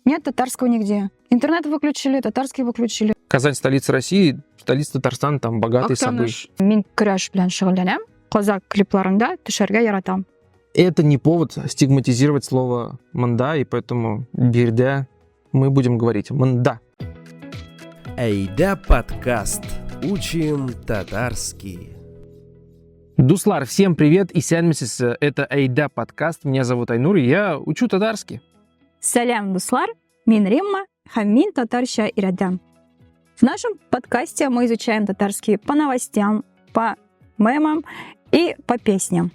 Нет татарского нигде. Интернет выключили, татарский выключили. Казань — столица России, столица Татарстана, там богатые события. Мин күрәш белән шөгыльләнәм. Казак клипларында төшәргә яратам. Это не повод стигматизировать слово «мында», и поэтому бирдә мы будем говорить «мында». Айда подкаст. Учим татарский. Дуслар, всем привет и сәлемсез. Это Айда подкаст. Меня зовут Айнур, и я учу татарский. Сәлам, дуслар. Мин Римма, һәм мин татарча өйрәтәм. В нашем подкасте мы изучаем татарский по новостям, по мемам и по песням.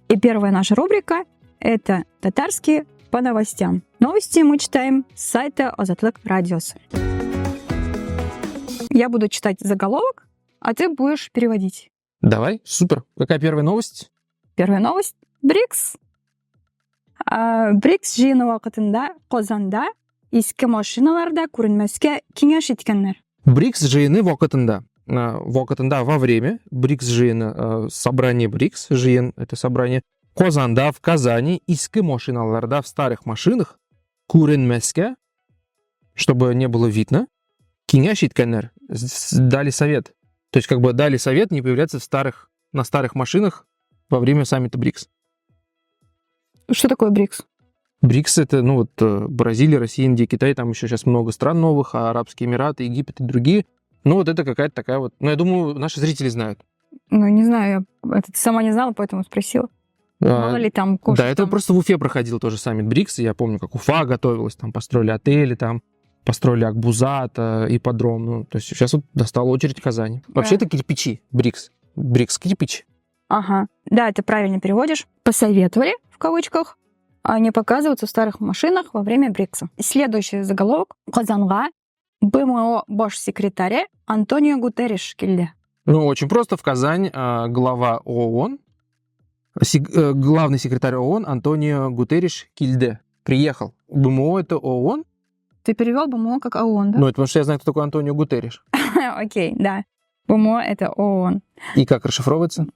И первая наша рубрика – это татарский по новостям. Новости мы читаем с сайта Азатлык Радиосы. Я буду читать заголовок, а ты будешь переводить. Давай, супер. Какая первая новость? Первая новость – БРИКС. БРИКС жыйыны вакытында Казанда иске машиналарда күренмәскә киңәш иткәннәр. БРИКС жыйыны вакытында. Вакытында во время. БРИКС жыйыны, собрание БРИКС, жыйын, это собрание. Казанда, в Казани, иске машиналарда, в старых машинах, күренмәскә, чтобы не было видно, киңәш иткәннәр, дали совет. То есть как бы дали совет не появляться на старых машинах во время саммита БРИКС. Что такое БРИКС? БРИКС — это, Бразилия, Россия, Индия, Китай, там еще сейчас много стран новых, Арабские Эмираты, Египет и другие. Это какая-то такая вот... я думаю, наши зрители знают. Не знаю, я сама не знала, поэтому спросила. Мало ли там кошек. Да, это просто в Уфе проходил тоже саммит БРИКС, я помню, как Уфа готовилась, там построили отели, там построили Акбузат, ипподром. То есть сейчас вот достала очередь Казани. Вообще это кирпичи, БРИКС. БРИКС — кирпичи. Ага, да, ты правильно переводишь. Посоветовали, в кавычках, не показываться в старых машинах во время БРИКСа. Следующий заголовок. Казанга БМО баш-секретаря Антонио Гутерриш келді. Очень просто. В Казань глава ООН, главный секретарь ООН Антонио Гутерриш келді. Приехал. БМО — это ООН. Ты перевел БМО как ООН, да? Это потому что я знаю, кто такой Антонио Гутерриш. Окей, да. БМО — это ООН. И как расшифровывается?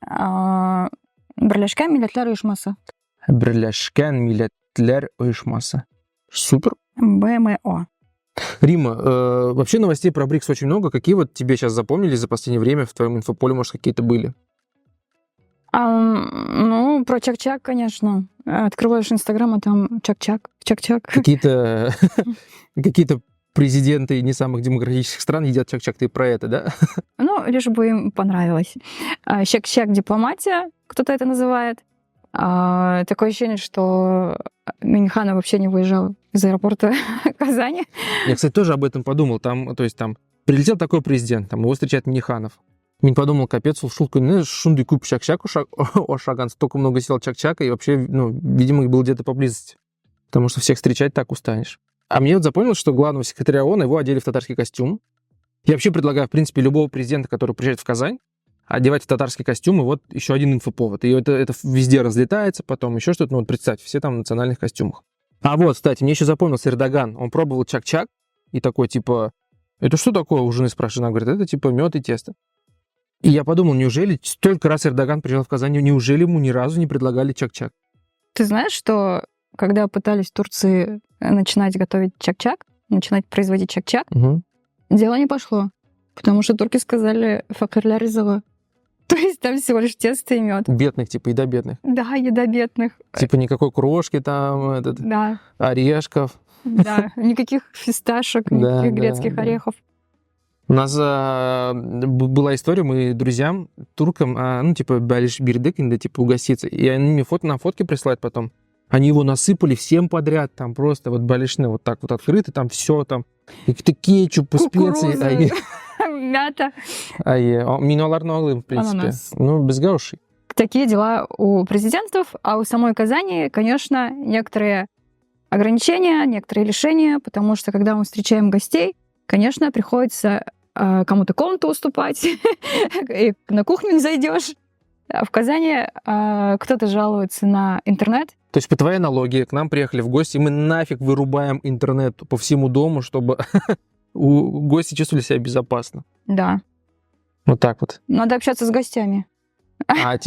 Бірләшкән Милләтләр Оешмасы. Бірләшкән Милләтләр Оешмасы. Супер. БМО. Рима, вообще новостей про БРИКС очень много. Какие вот тебе сейчас запомнились за последнее время в твоем инфополе, может, какие-то были? Про Чак-Чак, конечно. Открываешь Инстаграм, а там Чак-Чак, Чак-Чак. Какие-то президенты не самых демократических стран едят Чак-Чак. Ты про это, да? Лишь бы им понравилось. Чак-Чак дипломатия, кто-то это называет. Такое ощущение, что Миниханов вообще не выезжал из аэропорта Казани. Я, кстати, тоже об этом подумал. Там прилетел такой президент, его встречает Миниханов. Мин подумал, капец, шутку, шунды куп Чак-Чак ошаган, столько много сел Чак-Чака, и вообще, видимо, был где-то поблизости. Потому что всех встречать так устанешь. А мне запомнилось, что главного секретаря ООН его одели в татарский костюм. Я вообще предлагаю, в принципе, любого президента, который приезжает в Казань, одевать в татарский костюм, и вот еще один инфоповод. И это везде разлетается, потом еще что-то. Представьте, все там в национальных костюмах. Кстати, мне еще запомнился Эрдоган. Он пробовал Чак-Чак, и такой, это что такое? У жены спрашивает, она говорит, это мед и тесто. И я подумал, неужели столько раз Эрдоган приезжал в Казань, неужели ему ни разу не предлагали Чак-Чак? Ты знаешь, что когда пытались в Турции начинать готовить Чак-Чак, начинать производить Чак-Чак, дело не пошло. Потому что турки сказали «факырлар ризығы». То есть там всего лишь тесто и мед. Бедных, еда бедных. Да, еда бедных. Никакой крошки там, да. Орешков. Да, никаких фисташек, никаких грецких орехов. У нас была история, мы друзьям, туркам, балиш бирдык, угоститься. И они мне на фотки присылают потом. Они его насыпали всем подряд, там просто балишны вот так вот открыты, там все там. Какие-то кетчупы, специи. Мята. Минуаларный, в принципе. Без грошей. Такие дела у президентов, а у самой Казани, конечно, некоторые ограничения, некоторые лишения, потому что когда мы встречаем гостей, конечно, приходится кому-то комнату уступать, и на кухню не зайдешь. В Казани кто-то жалуется на интернет. То есть по твоей аналогии к нам приехали в гости, и мы нафиг вырубаем интернет по всему дому, чтобы гости чувствовали себя безопасно. Да. Вот так вот. Надо общаться с гостями. А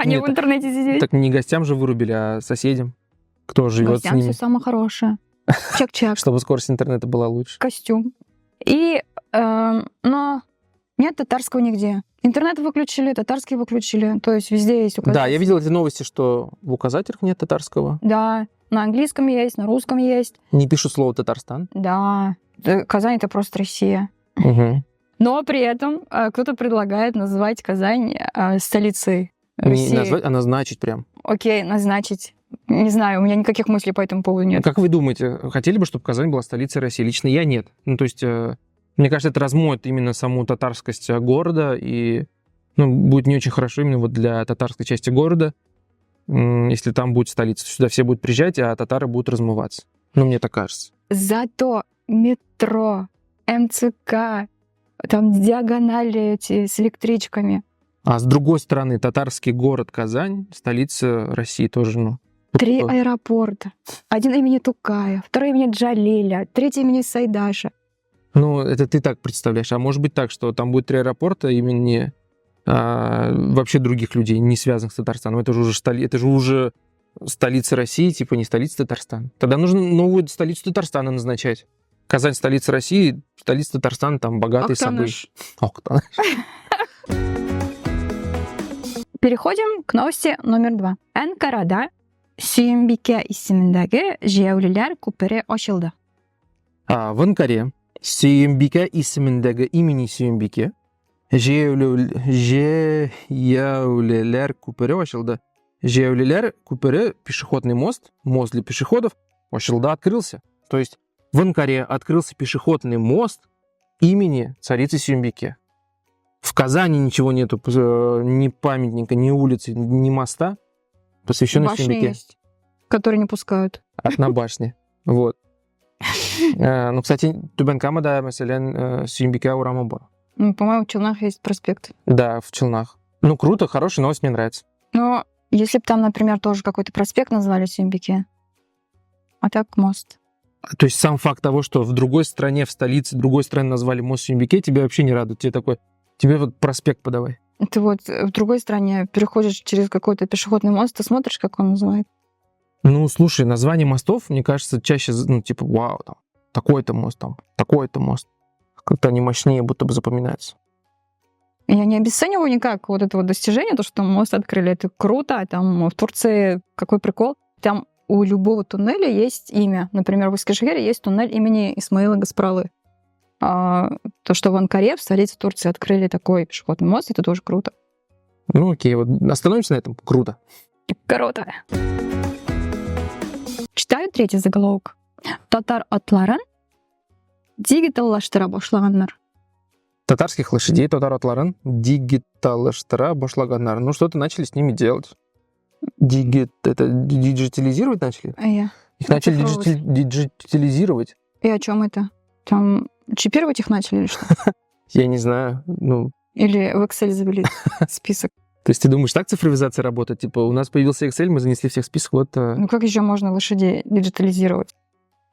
не в интернете сидеть. Так не гостям же вырубили, а соседям. Кто живет с ними. Гостям все самое хорошее. чак-чак, Чтобы скорость интернета была лучше. костюм. И, но нет татарского нигде. Интернет выключили, татарский выключили. То есть везде есть указатель. Да, я видел эти новости, что в указателях нет татарского. Да, на английском есть, на русском есть. Не пишут слово Татарстан. Да, Казань — это просто Россия. Угу. Но при этом кто-то предлагает назвать Казань столицей России. Не назвать, а назначить прям. Окей, назначить. Не знаю, у меня никаких мыслей по этому поводу нет. Как вы думаете, хотели бы, чтобы Казань была столицей России? Лично я нет. Ну, то есть, мне кажется, это размоет именно саму татарскость города, и будет не очень хорошо именно вот для татарской части города, если там будет столица. Сюда все будут приезжать, а татары будут размываться. Ну, мне так кажется. Зато метро, МЦК, там диагонали эти с электричками. А с другой стороны, татарский город Казань, столица России тоже, 3 аэропорта. Один имени Тукая, второй имени Джалиля, третий имени Сайдаша. Ну, это ты так представляешь. А может быть так, что там будет 3 аэропорта имени вообще других людей, не связанных с Татарстаном. Это же уже столица России, типа не столица Татарстана. Тогда нужно новую столицу Татарстана назначать. Казань — столица России, столица Татарстана, там богатые события. Переходим к новости номер 2. Анкарада Сүйінбике исеміндегі жеулілер көпірі ашылды. В Анкаре Сүйінбике исеміндегі имени Сүйінбике жеулілер көпірі ашылды. Жеулілер көпірі, пешеходный мост для пешеходов, ашылды, открылся. То есть в Анкаре открылся пешеходный мост имени царицы Сүйінбике. В Казани ничего нету, ни памятника, ни улицы, ни моста, посвященный Сүйінбике. Есть, которые не пускают. На башне. Вот. Ну, кстати, Түбән-Камада, мәселен, Сүйінбике урамы бар. По-моему, в Челнах есть проспект. Да, в Челнах. Ну, круто, хорошая новость, мне нравится. Но если бы там, например, тоже какой-то проспект назвали Сүйінбике, а так мост. То есть сам факт того, что в другой стране, в столице другой страны назвали мост Сүйінбике, тебя вообще не радует. Тебе вот проспект подавай. Ты вот в другой стране переходишь через какой-то пешеходный мост, ты смотришь, как он называет. Ну, слушай, название мостов, мне кажется, чаще, типа, вау, там, такой-то мост, там, такой-то мост. Как-то они мощнее будто бы запоминаются. Я не обесцениваю никак вот это вот достижение, то, что мост открыли, это круто. Там в Турции какой прикол. Там у любого туннеля есть имя. Например, в Эскишехире есть туннель имени Исмаила Гаспралы. То, что в Анкаре, в столице Турции, открыли такой пешеходный мост, это тоже круто. Ну, окей, вот остановимся на этом. Круто. Круто. Читаю третий заголовок. Татар атларын дигиталлаштыра башлаганнар. Татарских лошадей, татар атларын дигиталлаштыра башлаганнар. Ну, что-то начали с ними делать. Это диджитализировать начали? Их начали диджитализировать. И о чем это? Там чипировать их начали или что? Я не знаю. Или в Excel завели список? То есть ты думаешь, так цифровизация работает? Типа, у нас появился Excel, мы занесли всех в список, вот... Ну как еще можно лошадей диджитализировать?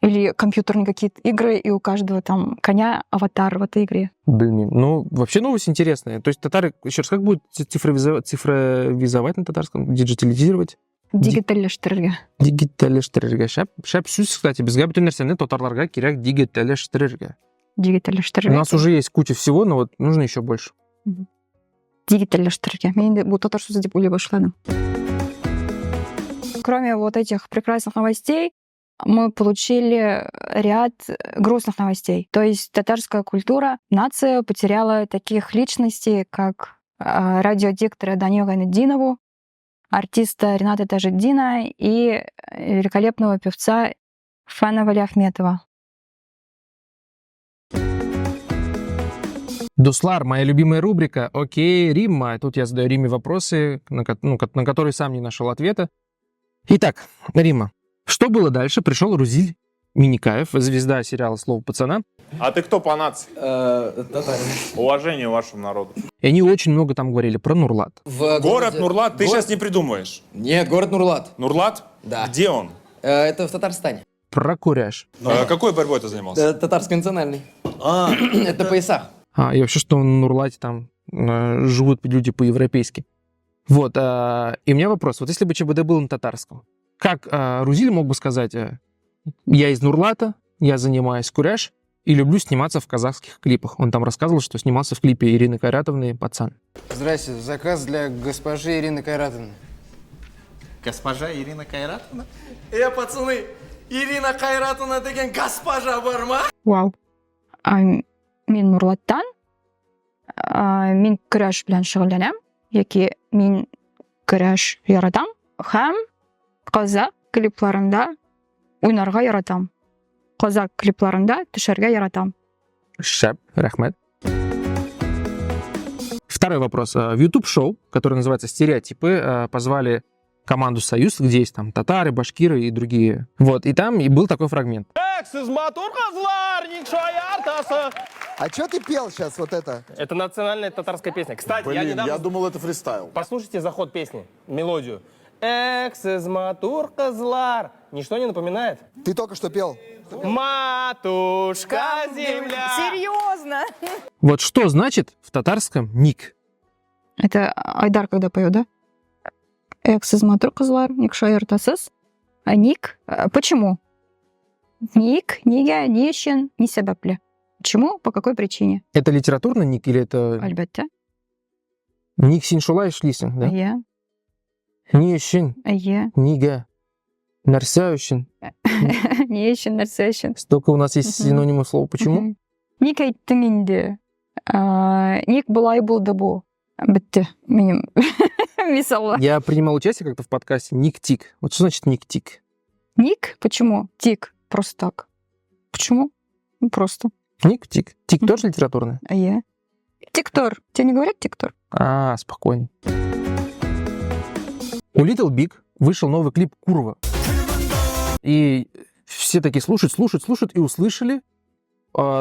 Или компьютерные какие-то игры, и у каждого там коня аватар в этой игре? Блин, ну, вообще новость интересная. То есть татары, еще раз, как будут цифровизовать на татарском? Диджитализировать? Дигиталлаштырырга. Дигиталлаштырырга. Шап сүз, кстати, бізге бүтін нәрсені татарларға керек дигиталлаштырырга. Дигиталлаштырырга. У нас уже есть куча всего, но вот нужно еще больше. Дигиталлаштырырга. Мен бұл татар сөзі деп ойлай башладым. Кроме вот этих прекрасных новостей, мы получили ряд грустных новостей. То есть татарская культура, нация потеряла таких личностей, как радиодиктора Данила Гайнетдинову, артиста Рената Тажиддина и великолепного певца Фана Валиахметова. Дуслар, моя любимая рубрика. Окей, Римма. Тут я задаю Риме вопросы, на которые сам не нашел ответа. Итак, Римма, что было дальше? Пришел Рузиль Миникаев, звезда сериала «Слово пацана». А ты кто по нации? Татарин. Уважение вашему народу. И они очень много там говорили про Нурлат. Город Нурлат ты сейчас не придумываешь. Нет, город Нурлат. Нурлат? Да. Где он? Это в Татарстане. Про Куряж. Какой борьбой ты занимался? Татарский национальный. Это пояса. И вообще, что в Нурлате там живут люди по-европейски. Вот. И у меня вопрос. Вот если бы ЧБД был на татарском, как Рузиль мог бы сказать Я из Нурлата, я занимаюсь куряш и люблю сниматься в казахских клипах. Он там рассказывал, что снимался в клипе Ирины Кайратовны «Пацан». Здрасте, заказ для госпожи Ирины Кайратовны. Госпожа Ирина Кайратовна? Пацаны, Ирина Кайратовна деген госпожа бар ма? Вау. Мен Нурлаттан мен көрәш белән шөгыльләнәм, яки мин көрәш яратам һәм казак клипларында уйнарга яратам. Казак клипларында төшәргә яратам. Шап, рахмет. Второй вопрос. В YouTube-шоу, которое называется «Стереотипы», позвали команду «Союз», где есть там татары, башкиры и другие. Вот, и там и был такой фрагмент. А что ты пел сейчас вот это? Это национальная татарская песня. Кстати, Я думал, это фристайл. Послушайте заход песни, мелодию. Эксиз матур козлар. Ничто не напоминает? Ты только что пел. Матушка земля. Серьезно? Вот что значит в татарском «ник»? Это Айдар когда поет, да? Эксиз матур кызлар, никша яртасыз. А ник? Почему? Ник, нига, ни өчен, ни сәбәпле. Почему? По какой причине? Это литературный ник или это Әлбәттә. ник синшулай шлисин, да? Әйе, Ни үшін, әйе. нига, нәрсә үшін. Ни өчен, нәрсә өчен? Столько у нас есть синонимов слова. Почему? Ник әйттең инде. Ник булай булды бу. Бетте. Минем мисалла. Я принимал участие как-то в подкасте «Ник-тик». Вот что значит «ник-тик»? Ник? Почему? Тик. Просто так. Почему? Ну, просто. Ник-тик. Тик тоже литературный? Әйе. Тиктор. Тебе не говорят тиктор? А, спокойно. У Little Big вышел новый клип «Курва». И все такие слушают и услышали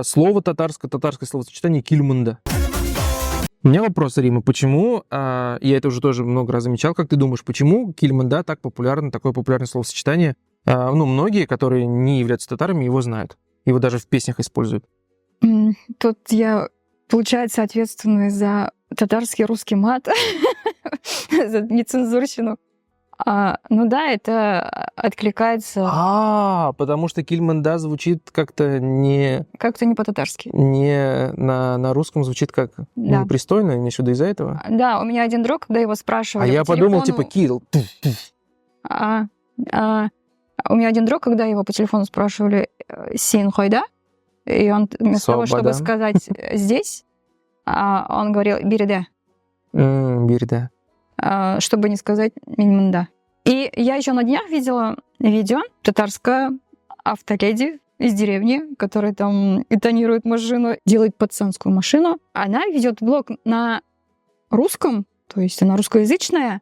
слово татарское словосочетание «кильмында». У меня вопрос, Рима, почему, я это уже тоже много раз замечал, как ты думаешь, почему кильмында так популярно, такое популярное словосочетание? Многие, которые не являются татарами, его знают. Его даже в песнях используют. Тут я, получается, ответственная за татарский русский мат, за нецензурщину. Ну да, это откликается... Потому что кильмында звучит как-то не... Как-то не по-татарски. Не на русском звучит как Да. непристойно, имеешь в виду из-за этого? Да, у меня один друг, когда его спрашивали А я по подумал, телефону- типа, кил. У меня один друг, когда его по телефону спрашивали «Син хойда?» и он вместо того, чтобы Свобода. сказать «здесь», он говорил «бириде», Бирда. чтобы не сказать «миньмында». И я еще на днях видела видео татарская автоледи из деревни, которая там интонирует машину, делает пацанскую машину. Она ведет блог на русском, то есть она русскоязычная,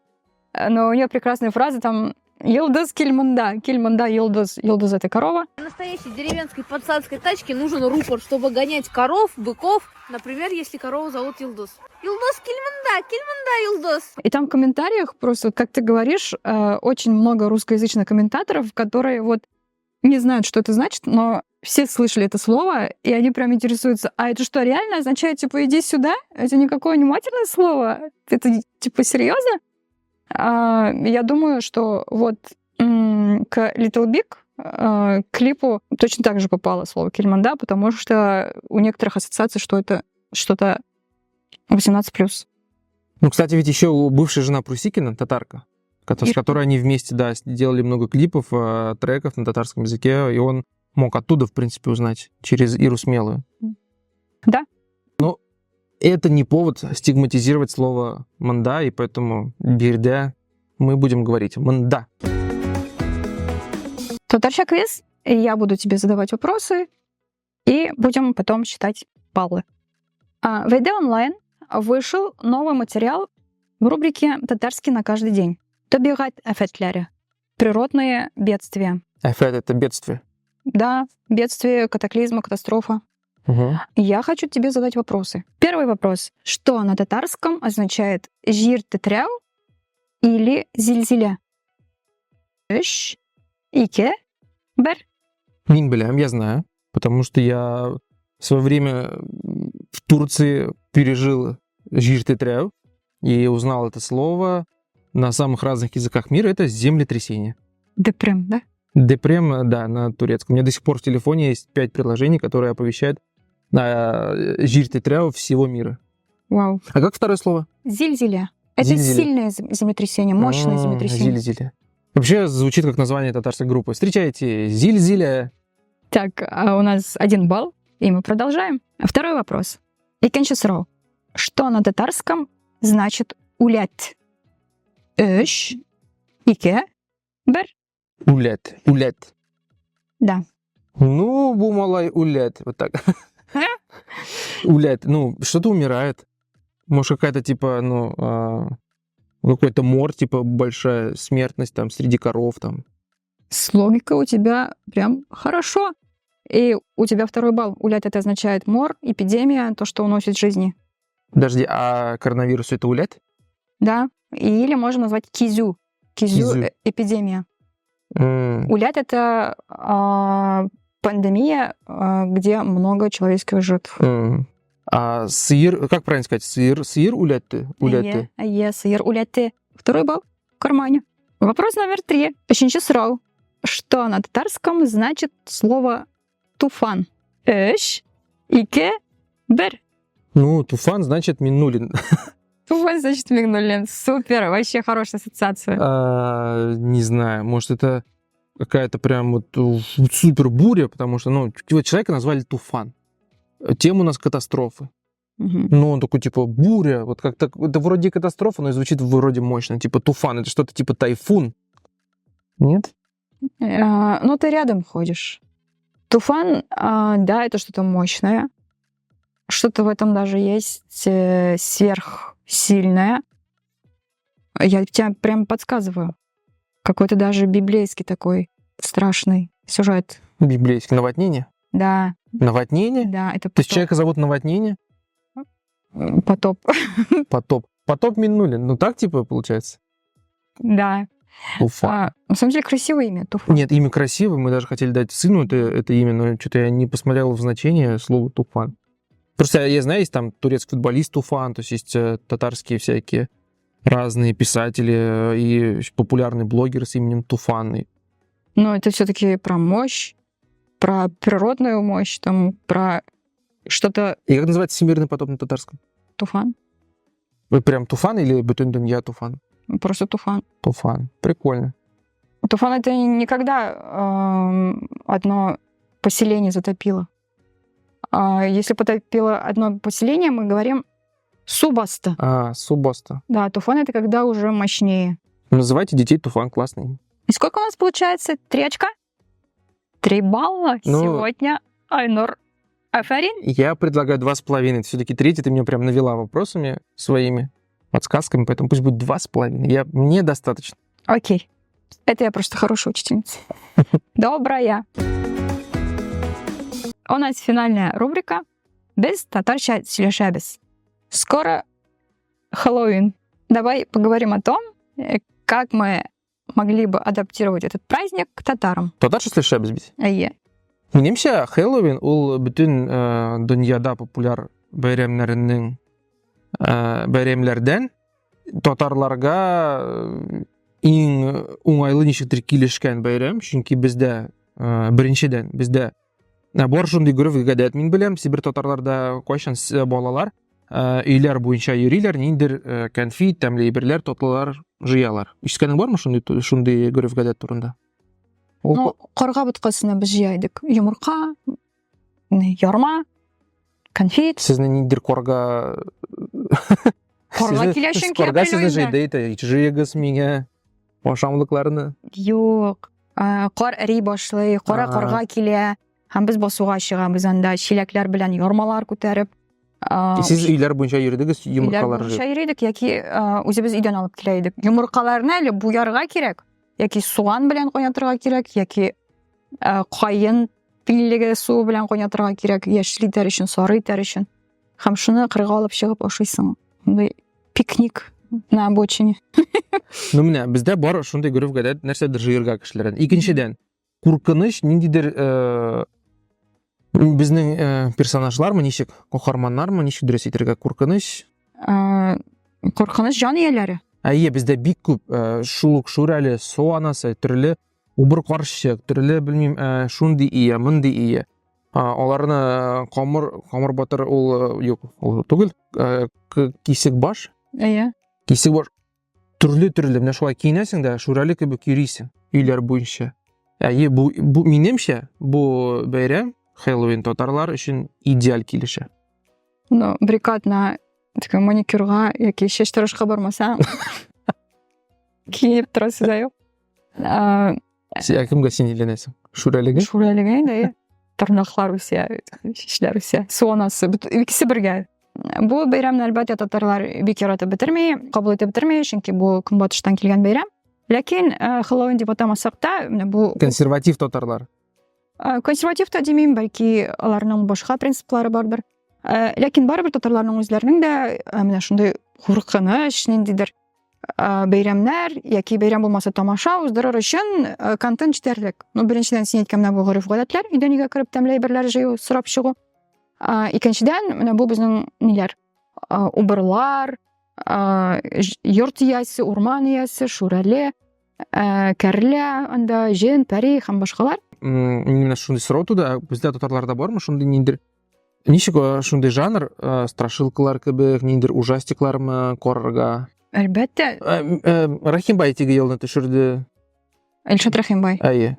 но у нее прекрасные фразы там «Йылдыз кильмында», «Кильмында йылдыз», «Йылдыз» — это корова. В настоящей деревенской пацанской тачке нужен рупор, чтобы гонять коров, быков. Например, если корову зовут Йылдыз. Йылдыз кильмында, кильмында Йылдыз. И там в комментариях просто, вот как ты говоришь, очень много русскоязычных комментаторов, которые вот не знают, что это значит, но все слышали это слово, и они прям интересуются, а это что, реально означает, типа, иди сюда? Это никакое не матерное слово? Это, типа, серьезно? Я думаю, что вот к Little Big клипу точно так же попало слово «кильманда», потому что у некоторых ассоциаций, что это что-то 18+. Ну, кстати, ведь еще бывшая жена Прусикина, татарка, с которой они вместе, да, делали много клипов, треков на татарском языке, и он мог оттуда, в принципе, узнать через Иру Смелую. Да. Но это не повод стигматизировать слово «манда», и поэтому «бирдя» мы будем говорить «манда». Татарча квиз, и я буду тебе задавать вопросы, и будем потом считать баллы. В ID онлайн вышел новый материал в рубрике «Татарский на каждый день». Табигать афетлери. Природные бедствия. Афет — это бедствие. Да, бедствия, катаклизмы, катастрофа. Угу. Я хочу тебе задать вопросы. Первый вопрос. Что на татарском означает «жир тетряу» или «зильзиля»? Үш, ике, бер. Мин белям, я знаю, потому что я в свое время в Турции пережил жир-тетряу и узнал это слово на самых разных языках мира. Это землетрясение. Депрем, да? Депрем, да, на турецком. У меня до сих пор в телефоне есть 5 приложений, которые оповещают на жиртетряу всего мира. Вау. А как второе слово? Зильзиля. Это Зильзиля. сильное землетрясение, мощное землетрясение. Зильзиля. Вообще звучит как название татарской группы. Встречайте, Зильзиля. Так, а у нас 1 балл, и мы продолжаем. Второй вопрос. Икенчи сұрау. Что на татарском значит улет? Үш, ике, бір. Улет. Улет. Да. Ну, бумалай улет. Вот так. Улет. Ну, что-то умирает. Может, какая-то типа, какой-то мор, типа большая смертность там среди коров там. С логикой у тебя прям хорошо. И у тебя 2 балл. Улет это означает мор, эпидемия, то, что уносит жизни. Подожди, а коронавирус это улет? Да. Или можно назвать кизю. Кизю. Эпидемия. Улет это пандемия, где много человеческих жертв. А сыр, как правильно сказать? Сыр улетты? Улетты. Сыр улетты. 2 балл в кармане. Вопрос номер 3. Үшінші сұрау. Что на татарском значит слово туфан? Үш, ике, бір. Ну, туфан значит минулин. Туфан значит мигнулин. Супер, вообще хорошая ассоциация. Не знаю, может, это какая-то прям вот супер буря, потому что, человека назвали туфан. Тема у нас катастрофы. Ну, он такой, типа, буря, вот как-то, это вроде катастрофа, но и звучит вроде мощно, типа туфан, это что-то типа тайфун. Нет? Ну, ты рядом ходишь. Туфан, да, это что-то мощное. Что-то в этом даже есть сверхсильное. Я тебе прям подсказываю. Какой-то даже библейский такой страшный сюжет. Библейский. Наводнение? Да. Наводнение? Да, это потоп. То есть человека зовут Наводнение? Потоп. Потоп. Потоп Миннулин. Ну, так типа получается? Да. Туфан. На самом деле красивое имя, Туфан. Нет, имя красивое. Мы даже хотели дать сыну это имя, но что-то я не посмотрел в значение слова Туфан. Просто я знаю, есть там турецкий футболист Туфан, то есть татарские всякие разные писатели и популярный блогер с именем Туфан. Но это все-таки про мощь, про природную мощь, там, про что-то... И как называется всемирный потоп на татарском? Туфан. Вы прям Туфан или Бүтін дүния Туфан? Просто Туфан. Туфан. Прикольно. Туфан это не когда одно поселение затопило. Если потопило одно поселение, мы говорим субаста. Субаста. Да, Туфан это когда уже мощнее. Называйте детей Туфан, классный. И сколько у нас получается? 3 очка? 3 балла сегодня. Айнур Афарин. Я предлагаю 2,5. Это все-таки третий, ты меня прям навела вопросами своими, подсказками, поэтому пусть будет 2,5. Мне достаточно. Окей. Это я просто хорошая учительница. Добрая. У нас финальная рубрика «Без татарча сөйлешебез». Скоро Хэллоуин. Давай поговорим о том, как мы могли бы адаптировать этот праздник к татарам. Татарша сөйлешебез бит. Иә. Менемчә, Хэллоуин ул бүтін дөньяда популяр бәйрәмләрдән татарларга иң уңайлы ничектер килешкән бәйрәм, чөнки бездә беренчедән бездә бар шундый гореф-гадәт мин беләм, Сибир татарларда кайчан балалар өйләр буенча йөриләр, ниндер конфит, тәмле әйберләр, татлылар җыялар. Ишеткәнең бармы шундый гореф-гадәт турында? Ну, карга боткасына без җыйдык. Йомырка, ярма, конфет. Сезне ниндер карга киләшен карга сезне җыйды, җыегыз миңа ашамлыкларны. Юк. Кар эри башлый, карга килә. Һәм без басуга чыгабыз анда чиләкләр белән ярмалар күтәреп. Сез өйләр буенча йөридегез, йомыркалар җыйып. Йөридек, яки үзебез өйдән алып килә идек. Йомыркаларны әле буярга кирәк, яки суган белән кайнатырга кирәк, яки кайын пиллеге су белән кайнатырга кирәк, яшел итәр өчен, сары итәр өчен. Һәм шуны кырга алып чыгып ашыйсың. Бу пикник на обочине. Ну менә бездә бар шундый гореф-гадәт, нәрсәдер җыярга кешеләрдән. Икенчедән, куркыныч ниндидер безнең персонажлармы ничек, каһарманнармы ничек дөрес әйтергә, куркыныч? Куркыныч җан ияләре. Бездә бик күп шул ук шүрәле, су анасы, төрле убыр каршык, төрле белмим, шундый ие, мондый ие. Аларны камыр батыр ул юк, ул түгел, кисек баш. Әйе. Кисек баш төрле менә шулай киенәсең дә шүрәле кебек йөрисең өйләр буенча. Бу минемчә бу бәйрәм Хэллоуин татарлар өчен идеаль килешә. Ну, брикатна такая маникюрга, яки чәч торышка бармасаң, киеп торасыз да юк. Кемгә син өйләнәсең? Шүрәлегә? Шүрәлегә инде, тырнаклар үсә, чәчләр үсә, суанасы, икесе бергә. Бу бәйрәмне әлбәттә татарлар бик яратып бетерми, кабул итеп бетерми, чөнки бу көнбатыштан килгән бәйрәм. Ләкин Хэллоуин дип атамасак та, менә бу Консерватив татарлар. консерватив та димим, бәлки аларның башка принциплары бардыр. Ләкин барыбер татарларның үзләренең дә менә шундый куркыныч, ниндидер бәйрәмнәр яки бәйрәм булмаса тамаша уздырыр өчен контент җитәрлек. Ну, беренчедән син әйткән менә бу гореф-гадәтләр, өйдән өйгә кереп тәмле әйберләр җыю, сорап чыгу. Икенчедән, менә бу безнең ниләр? Убырлар, йорт иясе, урман иясе, шүрәле, кәрлә, анда җен, пәри һәм башкалар. Менә шундый сорау туды, бездә татарларда бармы шундый ниндер? Ничек шундый жанр, страшилкалар кебек, ниндер ужастиклармы карарга? Әлбәттә, Рахимбай теге елны төшерде. Илшат Рахимбай. Әйе.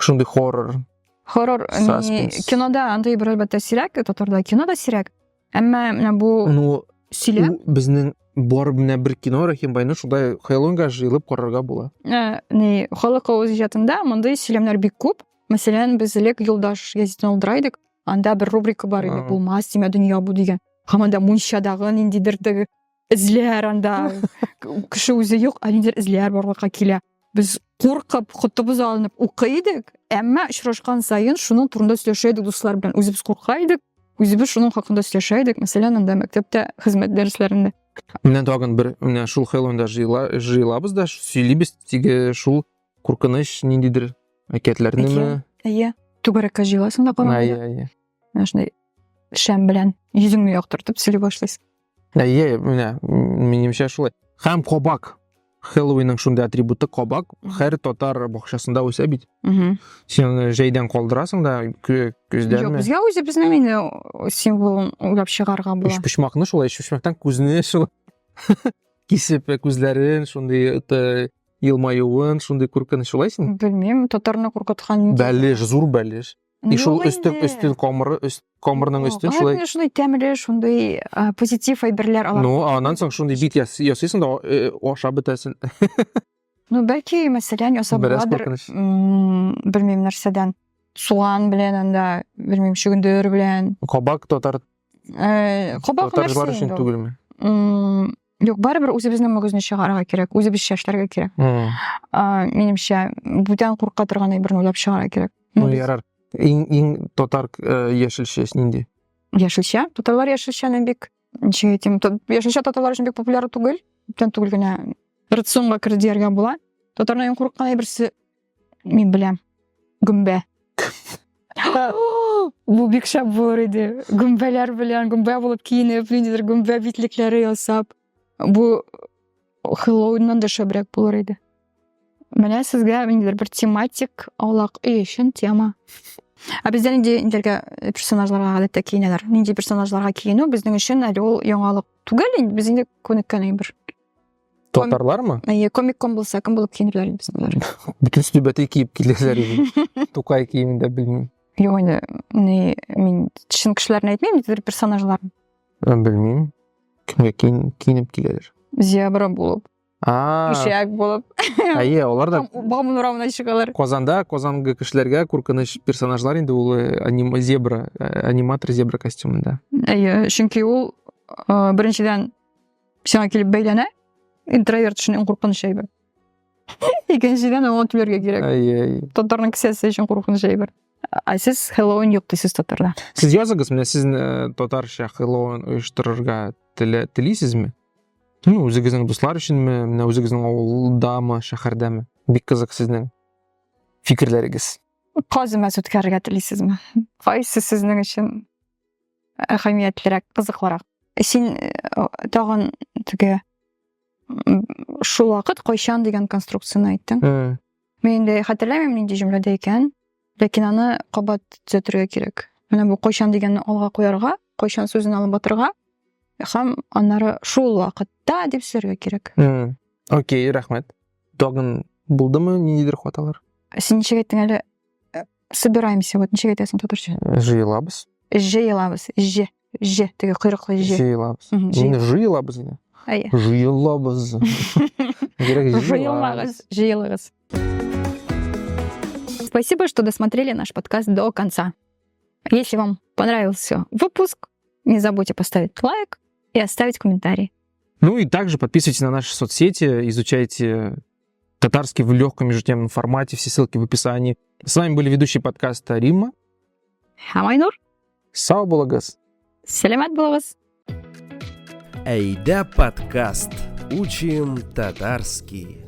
Шундый хоррор. Хоррор Suspense. кинода андый бер әлбәттә сирәк, татарда кинода сирәк. Әмма менә бу Ну, сөйләм безнең бар менә бер кино Рахимбайны шундай Хэллоуинга җыелып карарга була. халыкка үз иҗатында мондый сөйләмнәр бик күп. Мәсәлән, без элек Юлдаш гәзитен алдырайдык. Анда бер рубрика бар иде, булмас тимә дөнья бу дигән. Һәм анда мунчадагы ниндидер теге эзләр анда кеше үзе юк, ә ниндидер эзләр барлыкка килә. Без куркып, котыбыз алынып укыйдык, әмма очрашкан саен шуның турында сөйләшәйдек дуслар белән. Үзебез куркайдык, үзебез шуның хакында сөйләшәйдек. Мәсәлән, анда мәктәптә хезмәт дәресләрендә. Менә тагын бер менә шул Хэллоуинда җыелабыз да сөйлибез теге шул куркыныч ниндидер әкиятләрнеме? Әйе. Түгәрәккә җыеласың да караңгыда. Әйе. Менә шундай шәм белән йөзеңне яктыртып сөйли башлыйсың. Әйе, менә минемчә шулай. Һәм кабак. Хэллоуинның шундай атрибуты кабак. Һәр татар бакчасында үсә бит. Син җәйдән калдырасың да Юк, күздәнме? безгә үзебезнең инде символын уйлап чыгарга була. Үч почмакны шулай, үч почмактан күзне шул кисеп күзләрен, шундай елмаюын, шундай куркыныч шулай син. Белмим, татарны куркыткан. Бәлеш, зур бәлеш. И шул өстен камырның өстен шулай. Шулай тәмле, шундай позитив әйберләр алар. Ну, аннан соң шундай бит ясыйсың да ашап бетәсен. Ну, бәлки, мәсәлән, ясап Бераз буладыр. куркыныч. Белмим нәрсәдән. Суган белән анда, белмим, шөгендер белән. Кабак татар Кабак татарлар нәрсә өчен инде ул? түгелме? Юк, барыбер үзебезнең мөгезне чыгарга кирәк, үзебезчә эшләргә кирәк. Минемчә, бүтән курка торган әйберне уйлап чыгарга кирәк. Ну, ярар. Иң татар яшелчә нинди? Яшелчә. Татарлар яшелчәне бик, ничек әйтим, яшелчә татарлар өчен бик популяр түгел. Бүтән түгел генә рационга кертергә була. Татарның иң курккан әйберсе, мин беләм, гөмбә. Бу бик шәп булыр иде. Гөмбәләр белән, гөмбә булып киенеп, ниндидер гөмбә битлекләре ясап. Бу Хэллоуиннан да шәбрәк булыр иде. Менә сезгә ниндидер бер тематик аулак өй өчен тема. Бездә ниндидер персонажларга гадәттә киенәләр. Нинди персонажларга киенү безнең өчен әле ул яңалык түгел инде. Без инде күнеккән әйбер. Татарлармы? Комик-кон булса, кем булып киенерләр безнеләр. Бүтән стүбәтәй киеп киләләр иде. Тукай киемендә белмим. Юк инде, мин чын кешеләрне әйтмим, ниндидер персонажлар. Белмим. Кемгә киенеп киләләр? Зебра булып, ишәк булып, Әйе, алар да бамын урамына чыгалар. Казанга кешеләргә куркыныч персонажлар инде ул аниматор зебра костюмында. Әйе, чөнки ул беренчедән сиңа килеп бәйләнә, интроверт өчен иң куркыныч әйбер. Икенчедән аңа түләргә кирәк. Әйе. Татарның кесәсе өчен куркыныч әйбер. Сез Хэллоуин юк дисез татарда. Сез языгыз, менә сез татарча Хэллоуин оештырырга телисезме? Ну, үзегезнең дуслар өченме, менә үзегезнең авылдамы, шәһәрдәме? Бик кызык сезнең фикерләрегез. Казымас үткәрергә телисезме? Кайсы сезнең өчен әһәмиятлерәк, кызыклырак? Син тагын теге шул вакыт кайчан дигән конструкцияны әйттең. Мен де хатırlamаймын нинди жумлада экен, лекин аны кабат түзөтүргө керек. Мына бу койшон дегенди алга коярга, койшон сөзүн алып батырга, һәм аннары шул вакытта деп сөйлөргө керек. Окей, рахмет. Тогын булдымы ниндидир хаталар? Сен ничек айттың әле? Собираемся, вот ничек айтасың татарча? Жыйылабыз. Жыйылабыз. Ж, теге кыйрыклы ж. Жыйылабыз. Мгм, Мени жыйылабыз дейт. Ая. Жыйылабыз. Керек Жыйылмагыз, жыйылыгыз. Спасибо, что досмотрели наш подкаст до конца. Если вам понравился выпуск, не забудьте поставить лайк и оставить комментарий. Ну и также подписывайтесь на наши соцсети, изучайте татарский в легком междутемном формате, все ссылки в описании. С вами были ведущие подкаста Римма. Хамайнур, Сау болыңыз. саламат болыңыз. Эйда подкаст. Учим татарский.